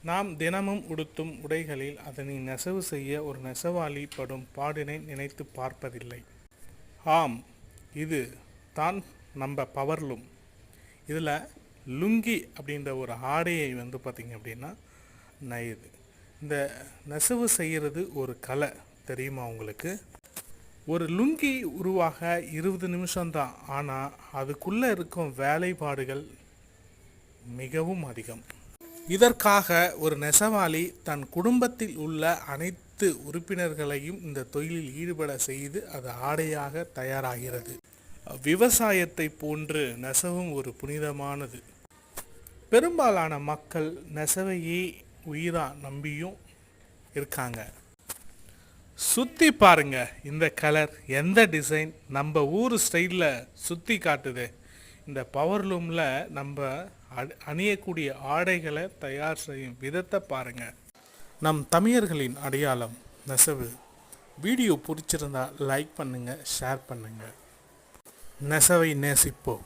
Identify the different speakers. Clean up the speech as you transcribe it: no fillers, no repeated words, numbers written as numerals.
Speaker 1: நாம் தினமும் உடுத்தும் உடைகளில் அதனை நெசவு செய்ய ஒரு நெசவாளி படும் பாடினை நினைத்து பார்ப்பதில்லை. ஆம், இது தான் நம்ம பவர்லூம். இதில் லுங்கி அப்படின்ற ஒரு ஆடையை பார்த்திங்க அப்படின்னா நெய்யுது. இந்த நெசவு செய்கிறது ஒரு கலை, தெரியுமா உங்களுக்கு? ஒரு லுங்கி உருவாக 20 நிமிஷம்தான், ஆனால் அதுக்குள்ளே இருக்கும் வேலைப்பாடுகள் மிகவும் அதிகம். இதற்காக ஒரு நெசவாளி தன் குடும்பத்தில் உள்ள அனைத்து உறுப்பினர்களையும் இந்த தொழிலில் ஈடுபட செய்து அது ஆடையாக தயாராகிறது. விவசாயத்தை போன்று நெசவும் ஒரு புனிதமானது. பெரும்பாலான மக்கள் நெசவையே உயிரா நம்பியும் இருக்காங்க. சுற்றி பாருங்க, இந்த கலர் எந்த டிசைன் நம்ம ஊர் ஸ்டைலில் சுற்றி காட்டுது. இந்த பவர்லூமில் நம்ம அணியக்கூடிய ஆடைகளை தயார் செய்யும் விதத்தை பாருங்க. நம் தமிழர்களின் அடையாளம் நெசவு. வீடியோ பிடிச்சிருந்தா லைக் பண்ணுங்க, ஷேர் பண்ணுங்க. நெசவை நேசிப்போம்.